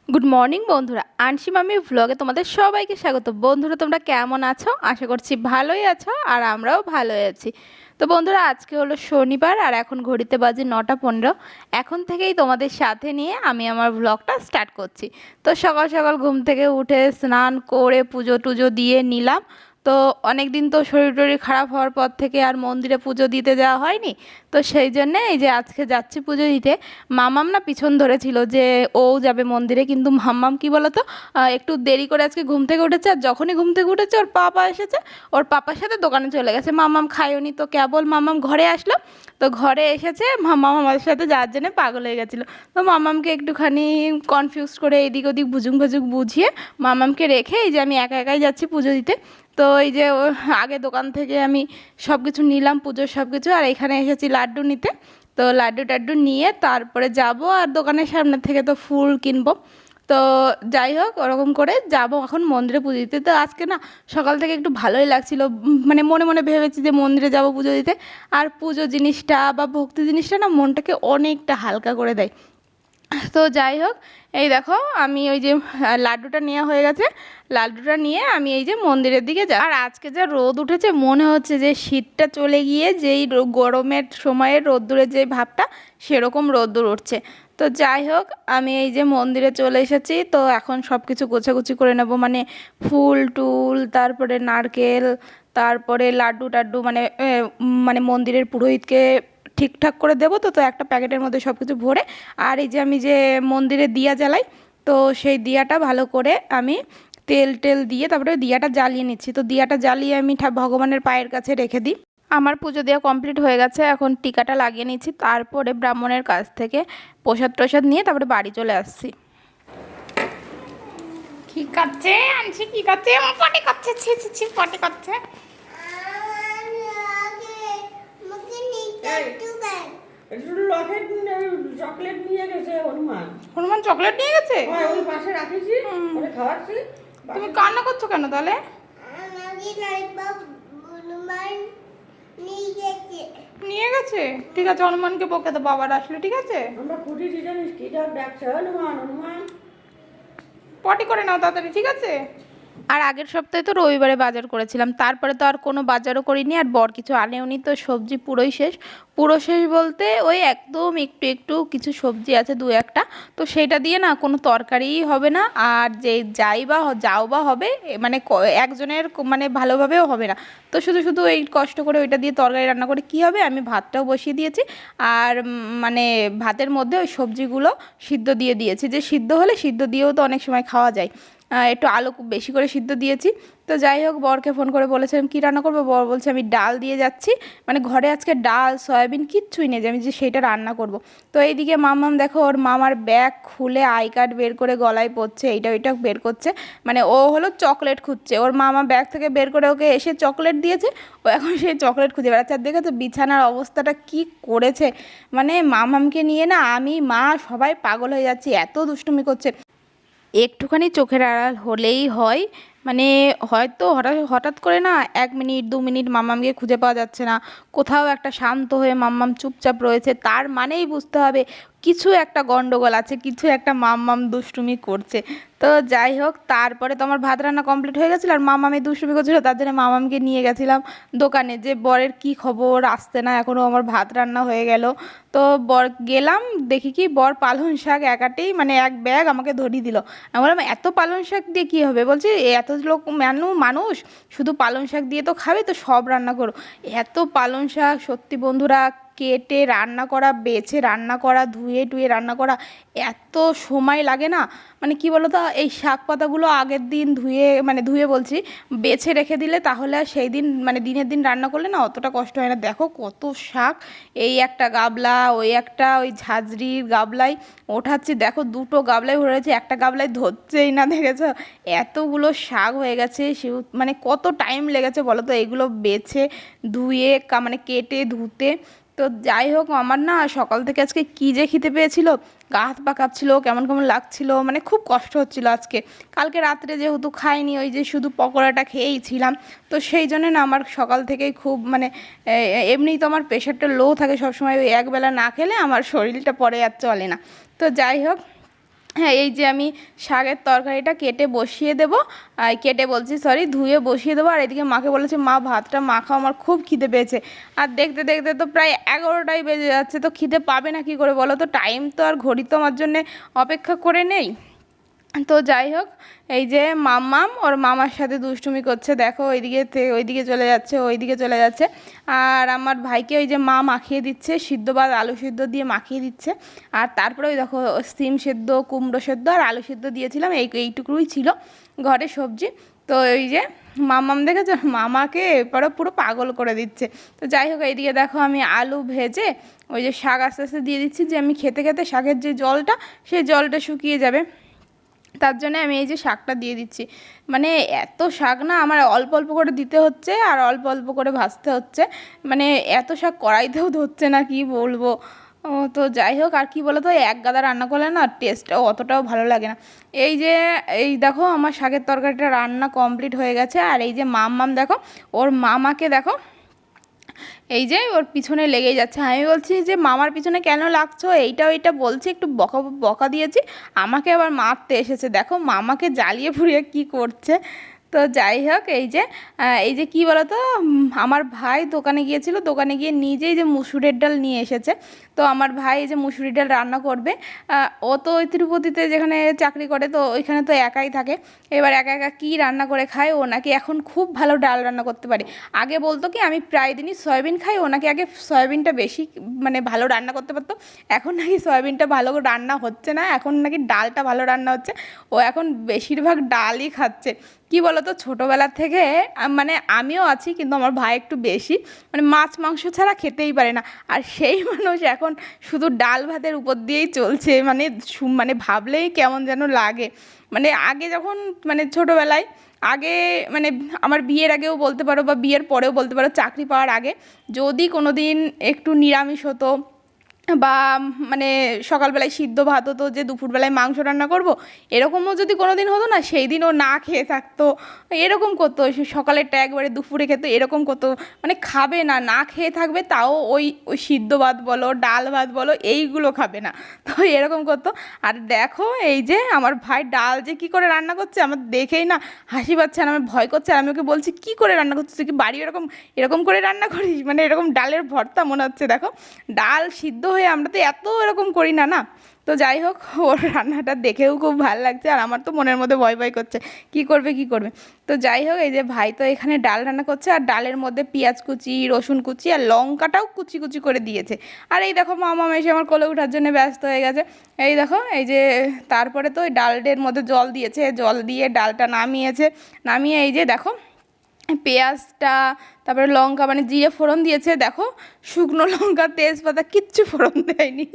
Good morning বন্ধুরা, আনসি মামি ভ্লগে তোমাদের সবাইকে স্বাগত। বন্ধুরা, তোমরা কেমন আছো? আশা করছি ভালোই আছো, আর আমরাও ভালোই আছি। তো বন্ধুরা, আজকে হলো শনিবার, আর এখন ঘড়িতে বাজে 9:15। এখন থেকেই তোমাদের সাথে নিয়ে আমি আমার ভ্লগটা স্টার্ট করছি। তো সকাল সকাল ঘুম থেকে উঠে স্নান করে পুজো টুজো দিয়ে নিলাম। তো অনেক দিন তো শরীর টরীর খারাপ হওয়ার পর থেকে আর মন্দিরে পুজো দিতে যাওয়া হয়নি। তো সেই জন্যে এই যে আজকে যাচ্ছি পুজো দিতে। মামাম না পিছন ধরেছিল যে ও যাবে মন্দিরে, কিন্তু মাম্মাম কি বলতো, একটু দেরি করে আজকে ঘুম থেকে উঠেছে, আর যখনই ঘুম থেকে উঠেছে ওর পাপা এসেছে, ওর পাপার সাথে দোকানে চলে গেছে। মাম্মাম খায়নি, তো কেবল মাম্মাম ঘরে আসলো। তো ঘরে এসেছে, মাম্মাম আমার সাথে যাওয়ার জন্য পাগল হয়ে গেছিলো। তো মাম্মামকে একটুখানি কনফিউজ করে এদিক ওদিক ভুজুং ভুজুক বুঝিয়ে মাম্মামকে রেখে এই যে আমি একা একাই যাচ্ছি পুজো দিতে। তো এই যে আগে দোকান থেকে আমি সব কিছু নিলাম, পুজোর সব কিছু, আর এখানে এসেছি লাড্ডু নিতে। তো লাড্ডু টাড্ডু নিয়ে তারপরে যাব, আর দোকানের সামনে থেকে তো ফুল কিনবো। তো যাই হোক, ওরকম করে যাব এখন মন্দিরে পুজো দিতে। তো আজকে না সকাল থেকে একটু ভালোই লাগছিল, মানে মনে মনে ভেবেছি যে মন্দিরে যাব পুজো দিতে। আর পুজো জিনিসটা বা ভক্তি জিনিসটা না মনটাকে অনেকটা হালকা করে দেয়। তো যাই হোক, এই দেখো আমি ওই যে লাড্ডুটা নেওয়া হয়ে গেছে, লাড্ডুটা নিয়ে আমি এই যে মন্দিরের দিকে যাই। আর আজকে যা রোদ উঠেছে, মনে হচ্ছে যে শীতটা চলে গিয়ে যেই গরমের সময়ের রোদ্দুরের যে ভাবটা, সেরকম রোদ্দুর উঠছে। তো যাই হোক, আমি এই যে মন্দিরে চলে এসেছি। তো এখন সব কিছু গোছাগুছি করে নেব, মানে ফুল টুল, তারপরে নারকেল, তারপরে লাড্ডু টাড্ডু, মানে মন্দিরের পুরোহিতকে ঠিকঠাক করে দেবো। তো তো একটা প্যাকেটের মধ্যে সব কিছু ভরে, আর এই যে আমি যে মন্দিরে দিয়া জ্বালাই, তো সেই দিয়াটা ভালো করে আমি তেল টেল দিয়ে তারপরে দিয়াটা জ্বালিয়ে নিচ্ছি। তো দিয়াটা জ্বালিয়ে আমি ভগবানের পায়ের কাছে রেখে দিই। আমার পুজো দেওয়া কমপ্লিট হয়ে গেছে, এখন টিকাটা লাগিয়ে নিচ্ছি, তারপরে ব্রাহ্মণের কাছ থেকে প্রসাদ টসাদ নিয়ে তারপরে বাড়ি চলে আসছি। কি করছে আনছি, কি করছে? আমার পটি করছে, ছি ছি ছি, পটি করছে। চকলেট নিয়ে গেছে হনুমান। হনুমান চকলেট নিয়ে গেছে? ওই পাশে রাখিছি, ওরে খাওয়াচ্ছি। তুমি কান্না করছো কেন তাহলে? নিয়ে গেছে? ঠিক আছে, হনুমানকে বকে তো, বাবার আসলে ঠিক আছে। আমরা ফুটিছি জানিস কি ডাকছে, হনুমান হনুমান। পটি করে নাও তাড়াতাড়ি, ঠিক আছে। আর আগের সপ্তাহে তো রবিবারে বাজার করেছিলাম, তারপরে তো আর কোনো বাজারও করিনি, আর বর কিছু আনেওনি। তো সবজি পুরোই শেষ। পুরো শেষ বলতে ওই একদম একটু একটু কিছু সবজি আছে, দু একটা। তো সেটা দিয়ে না কোনো তরকারিই হবে না, আর যে যাও বা হবে, মানে একজনের মানে ভালোভাবেও হবে না। তো শুধু শুধু এই কষ্ট করে ওইটা দিয়ে তরকারি রান্না করে কী হবে? আমি ভাতটাও বসিয়ে দিয়েছি, আর মানে ভাতের মধ্যে ওই সবজিগুলো সিদ্ধ দিয়ে দিয়েছি, যে সিদ্ধ হলে সিদ্ধ দিয়েও তো অনেক সময় খাওয়া যায়। একটু আলু খুব বেশি করে সিদ্ধ দিয়েছি। তো যাই হোক, বরকে ফোন করে বলেছিলাম কী রান্না করবো, বর বলছে আমি ডাল দিয়ে যাচ্ছি, মানে ঘরে আজকে ডাল সয়াবিন কিচ্ছুই নেই যে আমি যে সেইটা রান্না করব। তো এইদিকে মামাম দেখো, ওর মামার ব্যাগ খুলে আই কার্ড বের করে গলায় পড়ছে, এইটা ওইটা বের করছে, মানে ও হলো চকলেট খুঁজছে। ওর মামা ব্যাগ থেকে বের করে ওকে এসে চকলেট দিয়েছে, ও এখন সেই চকলেট খুঁজে বেড়াচ্ছে। আর দেখেছো বিছানার অবস্থাটা কি করেছে, মানে মামামকে নিয়ে না আমি মা সবাই পাগল হয়ে যাচ্ছি, এত দুষ্টুমি করছে। একটুখানি চোখের আড়াল হলেই হয়, মানে হয়তো হঠাৎ হঠাৎ করে না 1 মিনিট 2 মিনিট মাম্মামকে খুঁজে পাওয়া যাচ্ছে না, কোথাও একটা শান্ত হয়ে মাম্মাম চুপচাপ রয়েছে, তার মানেই বুঝতে হবে কিছু একটা গন্ডগোল আছে, কিছু একটা মাম্মাম দুষ্টুমি করছে। তো যাই হোক, তারপরে তো আমার ভাত রান্না কমপ্লিট হয়ে গেছিলো, আর মামামি দুষ্টুমি করছিলো, তার জন্য মামামকে নিয়ে গেছিলাম দোকানে, যে বরের কি খবর, আসতে না এখনও, আমার ভাত রান্না হয়ে গেল। তো বর গেলাম, দেখি কি বর পালং শাক একাটেই মানে এক ব্যাগ আমাকে ধরিয়ে দিল। আমি বললাম এত পালং শাক দিয়ে কী হবে? বলছি এত লোক মানুষ শুধু পালং শাক দিয়ে তো খাবে, তো সব রান্না করো। এত পালং শাক সত্যি বন্ধুরা, কেটে রান্না করা, বেছে রান্না করা, ধুয়ে টুয়ে রান্না করা, এত সময় লাগে না। মানে কি বলো তো, এই শাক পাতাগুলো আগের দিন ধুয়ে, মানে ধুয়ে বলছি, বেছে রেখে দিলে তাহলে আর সেই দিন মানে দিনের দিন রান্না করলে না অতটা কষ্ট হয় না। দেখো কত শাক, এই একটা গাবলা, ওই একটা ওই ঝাঁঝরির গাবলায় ওঠাচ্ছি, দেখো দুটো গাবলায় ভরে রয়েছে, একটা গাবলায় ধরছেই না, দেখেছো? এতগুলো শাক হয়ে গেছে, মানে কত টাইম লেগেছে বলো তো এগুলো বেছে ধুয়ে, মানে কেটে ধুতে। তো যাই হোক, আমার না সকাল থেকে আজকে কী যে খিদে পেয়েছিল, গা হাত পা কাঁপছিল, কেমন কেমন লাগছিল, মানে খুব কষ্ট হচ্ছিল আজকে। কালকে রাত্রে যেহেতু খাইনি, ওই যে শুধু পকোড়াটা খেয়েই ছিলাম, তো সেই জন্য না আমার সকাল থেকেই খুব মানে এমনিই তো আমার প্রেশারটা লো থাকে সবসময়, ওই একবেলা না খেলে আমার শরীরটা পরে আর চলে না। তো যাই হোক, হ্যাঁ, এই যে আমি শাকের তরকারিটা কেটে বসিয়ে দেবো, কেটে বলছি সরি, ধুয়ে বসিয়ে দেবো। আর এদিকে মাকে বলেছে মা ভাতটা মাখাও, আমার খুব খিদে পেয়েছে। আর দেখতে দেখতে তো প্রায় 11টাই বেজে যাচ্ছে, তো খিদে পাবে না কী করে বলো তো, টাইম তো আর ঘড়ি তো আমার জন্যে অপেক্ষা করে নেই। তো যাই হোক, এই যে মাম্মাম ওর মামার সাথে দুষ্টুমি করছে, দেখো ওইদিকে চলে যাচ্ছে, ওইদিকে চলে যাচ্ছে। আর আমার ভাইকে ওই যে মা মাখিয়ে দিচ্ছে সিদ্ধ ভাত, আলু সিদ্ধ দিয়ে মাখিয়ে দিচ্ছে। আর তারপরে ওই দেখো সিম সেদ্ধ, কুমড়ো সেদ্ধ আর আলু সিদ্ধ দিয়েছিলাম, এইটুকুই ছিল ঘরে সবজি। তো এই যে মাম্মাম দেখেছো, মামাকে এবারও পুরো পাগল করে দিচ্ছে। তো যাই হোক, এইদিকে দেখো আমি আলু ভেজে ওই যে শাক আস্তে আস্তে দিয়ে দিচ্ছি, যে আমি খেতে খেতে শাকের যে জলটা, সেই জলটা শুকিয়ে যাবে, তার জন্য আমি এই যে শাকটা দিয়ে দিচ্ছি। মানে এত শাক না আমার অল্প অল্প করে দিতে হচ্ছে আর অল্প অল্প করে ভাজতে হচ্ছে, মানে এত শাক কড়াইতেও ধরছে না, কি বলবো। তো যাই হোক, আর কি বলো তো, এক গাদা রান্না করলে না টেস্টটাও অতটাও ভালো লাগে না। এই যে এই দেখো আমার শাকের তরকারিটা রান্না কমপ্লিট হয়ে গেছে। আর এই যে মাম্মাম দেখো, ওর মামাকে দেখো এই যে ওর পিছনে লেগেই যাচ্ছে। আমি বলছি যে মামার পিছনে কেন লাগছো, এইটা ওইটা বলছি, একটু বকা বকা দিয়েছি, আমাকে আবার মারতে এসেছে। দেখো মামাকে জ্বালিয়ে পুড়িয়ে কি করছে। তো যাই হোক, এই যে কী বলো তো, আমার ভাই দোকানে গিয়েছিল, দোকানে গিয়ে নিজেই যে মুসুরের ডাল নিয়ে এসেছে। তো আমার ভাই এই যে মুসুরির ডাল রান্না করবে। ও তো ওই তিরুপতিতে যেখানে চাকরি করে, তো ওইখানে তো একাই থাকে। এবার একা একা কী রান্না করে খায়, ও নাকি এখন খুব ভালো ডাল রান্না করতে পারে। আগে বলতো কি আমি প্রায় দিনই সয়াবিন খাই, ও নাকি আগে সয়াবিনটা বেশি মানে ভালো রান্না করতে পারতো, এখন নাকি সয়াবিনটা ভালো রান্না হচ্ছে না, এখন নাকি ডালটা ভালো রান্না হচ্ছে। ও এখন বেশিরভাগ ডালই খাচ্ছে। কি বলতো, ছোটোবেলা থেকে মানে আমিও আছি, কিন্তু আমার ভাই একটু বেশি, মানে মাছ মাংস ছাড়া খেতেই পারে না। আর সেই মানুষ এখন শুধু ডাল ভাতের উপর দিয়েই চলছে, মানে মানে ভাবলেই কেমন যেন লাগে। মানে আগে যখন মানে ছোটোবেলায় আগে, মানে আমার বিয়ের আগেও বলতে পারো বা বিয়ের পরেও বলতে পারো, চাকরি পাওয়ার আগে যদি কোনো দিন একটু নিরামিষ হতো, বা মানে সকালবেলায় সিদ্ধ ভাত হতো, যে দুপুরবেলায় মাংস রান্না করব, এরকমও যদি কোনো দিন হতো না, সেই দিনও না খেয়ে থাকতো, এরকম করতো। সকালেরটা একবারে দুপুরে খেতো, এরকম করতো। মানে খাবে না, না খেয়ে থাকবে, তাও ওই ওই সিদ্ধ ভাত বলো, ডাল ভাত বলো, এইগুলো খাবে না। তো এরকম করতো। আর দেখো এই যে আমার ভাই ডাল যে কী করে রান্না করছে, আমার দেখেই না হাসি পাচ্ছে, আর আমার ভয় করছে। আর আমি ওকে বলছি কী করে রান্না করছিস, তুই কি বাড়ি এরকম এরকম করে রান্না করিস, মানে এরকম ডালের ভর্তা মনে হচ্ছে। দেখো ডাল সিদ্ধ হয়ে আমরা তো এত এরকম করি না, না। তো যাই হোক, ওর রান্নাটা দেখেও খুব ভালো লাগছে, আর আমার তো মনের মধ্যে ভয় ভয় করছে, কি করবে কি করবে। তো যাই হোক, এই যে ভাই তো এখানে ডাল রান্না করছে, আর ডালের মধ্যে পেঁয়াজ কুচি, রসুন কুচি আর লঙ্কাটাও কুচি কুচি করে দিয়েছে। আর এই দেখো মামা এসে আমার কোলে ওঠার জন্য ব্যস্ত হয়ে গেছে। এই দেখো, এই যে তারপরে তো ওই ডালের মধ্যে জল দিয়েছে, জল দিয়ে ডালটা নামিয়েছে, নামিয়ে এই যে দেখো পেঁয়াজটা, তারপরে লঙ্কা মানে জিরে ফোড়ন দিয়েছে, দেখো শুকনো লঙ্কা তেজপাতা কিচ্ছু ফোড়ন দেয়নি।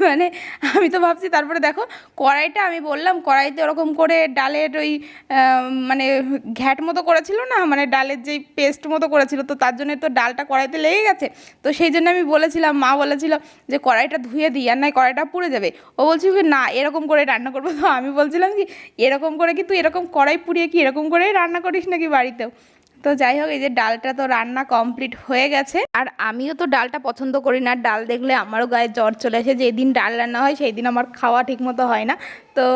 মানে আমি তো ভাবছি, তারপরে দেখো কড়াইটা, আমি বললাম কড়াইতে ওরকম করে ডালের ওই মানে ঘ্যাট মতো করেছিল না, মানে ডালের যেই পেস্ট মতো করেছিল, তো তার জন্য তো ডালটা কড়াইতে লেগে গেছে। তো সেই জন্য আমি বলেছিলাম, মা বলেছিল যে কড়াইটা ধুয়ে দিই, আর নয় কড়াইটা পুড়ে যাবে। ও বলছিল কি না এরকম করে রান্না করবো। তো আমি বলছিলাম কি এরকম করে কি তুই এরকম কড়াই পুড়িয়ে কি এরকম করেই রান্না করিস নাকি বাড়িতেও। তো যাই হোক, এই যে ডালটা তো রান্না কমপ্লিট হয়ে গেছে। আর আমিও তো ডালটা পছন্দ করি না, ডাল দেখলে আমারও গায়ে জ্বর চলে আসে, যেদিন ডাল রান্না হয় সেই দিন আমার খাওয়া ঠিক মতো হয় না। তো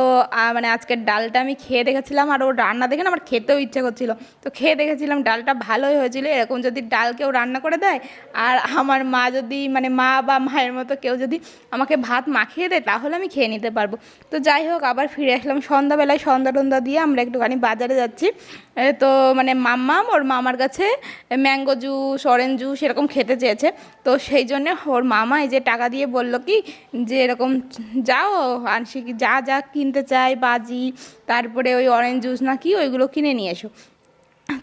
মানে আজকের ডালটা আমি খেয়ে দেখেছিলাম, আর ওর রান্না দেখে না আমার খেতেও ইচ্ছে করছিল। তো খেয়ে দেখেছিলাম ডালটা ভালোই হয়েছিল। এরকম যদি ডাল কেউ রান্না করে দেয়, আর আমার মা যদি মানে মা বা মায়ের মতো কেউ যদি আমাকে ভাত মাখিয়ে দেয়, তাহলে আমি খেয়ে নিতে পারবো। তো যাই হোক, আবার ফিরে আসলাম সন্ধ্যাবেলায়, সন্ধ্যা টন্ধা দিয়ে আমরা একটুখানি বাজারে যাচ্ছি। তো মানে মাম্মাম ওর মামার কাছে ম্যাঙ্গো জুস, অরেঞ্জ জুস এরকম খেতে চেয়েছে। তো সেই জন্যে ওর মামা এই যে টাকা দিয়ে বললো কি যে এরকম যাও আনসি, যা যা কিনতে চাই, বাজি, তারপরে ওই অরেঞ্জ জুস না কি, ওইগুলো কিনে নিয়ে এসো।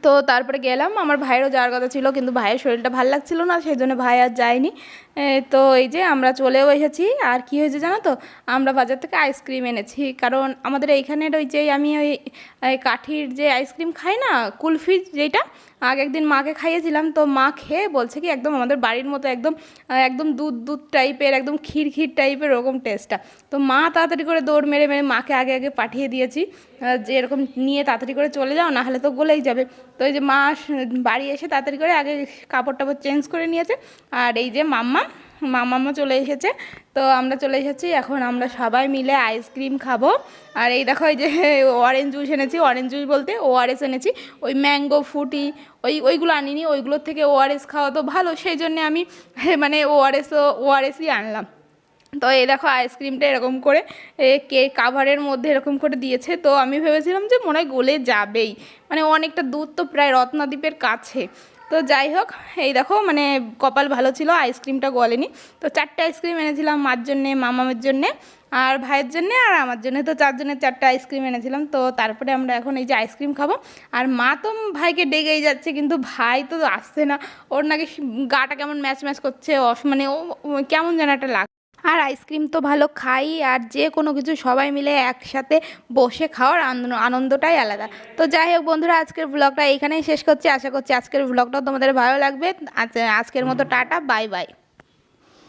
তো তারপরে গেলাম, আমার ভাইয়েরও যাওয়ার কথা ছিল, কিন্তু ভাইয়ের শরীরটা ভালো লাগছিল না, সেই জন্য ভাই আর যায়নি। তো এই যে আমরা চলেও এসেছি। আর কি হয়েছে জানো তো, আমরা বাজার থেকে আইসক্রিম এনেছি, কারণ আমাদের এইখানের ওই যে আমি ওই কাঠির যে আইসক্রিম খাই না, কুলফি যেটা, আগে একদিন মাকে খাইয়েছিলাম, তো মা খেয়ে বলছে কি একদম আমাদের বাড়ির মতো, একদম একদম দুধ দুধ টাইপের, একদম ক্ষীর ক্ষীর টাইপের ওরকম টেস্টটা। তো মা তাড়াতাড়ি করে দৌড় মেরে মেরে মাকে আগে আগে পাঠিয়ে দিয়েছি, যে এরকম নিয়ে তাড়াতাড়ি করে চলে যাও, না হলে তো গলেই যাবে। তো এই যে মা বাড়ি এসে তাড়াতাড়ি করে আগে কাপড় টাপড় চেঞ্জ করে নিয়েছে। আর এই যে মাম্মা মামামা চলে এসেছে, তো আমরা চলে এসেছি। এখন আমরা সবাই মিলে আইসক্রিম খাবো। আর এই দেখো এই যে অরেঞ্জ জুস এনেছি, অরেঞ্জ জুস বলতে ওআরএস এনেছি। ওই ম্যাঙ্গো ফ্রুটি ওইগুলো আনিনি, ওইগুলোর থেকে ওআরএস খাওয়া তো ভালো, সেই জন্যে আমি মানে ওআরএসই আনলাম। তো এই দেখো আইসক্রিমটা এরকম করে কেক কাভারের মধ্যে এরকম করে দিয়েছে। তো আমি ভেবেছিলাম যে মনে হয় গলে যাবেই, মানে অনেকটা দূর তো, প্রায় রত্নদ্বীপের কাছে। তো যাই হোক, এই দেখো মানে কপাল ভালো ছিল, আইসক্রিমটা গলেনি। তো 4টে আইসক্রিম এনেছিলাম, মার জন্যে, মামামের জন্যে আর ভাইয়ের জন্যে আর আমার জন্য। তো 4 জনের 4টে আইসক্রিম এনেছিলাম। তো তারপরে আমরা এখন এই যে আইসক্রিম খাবো। আর মা তো ভাইকে ডেকেই যাচ্ছে, কিন্তু ভাই তো আসছে না। ওর নাকি গাটা কেমন ম্যাচ ম্যাচ করছে, মানে ও কেমন যেন একটা লাগ। আর আইসক্রিম তো ভালো খাই, আর যে কোনো কিছু সবাই মিলে একসাথে বসে খাওয়ার আনন্দটাই আলাদা। তো যাই হোক বন্ধুরা, আজকের ব্লগটা এখানেই শেষ করছি। আশা করছি আজকের ব্লগটাও তোমাদের ভালো লাগবে। আজকের মতো টাটা, বাই বাই।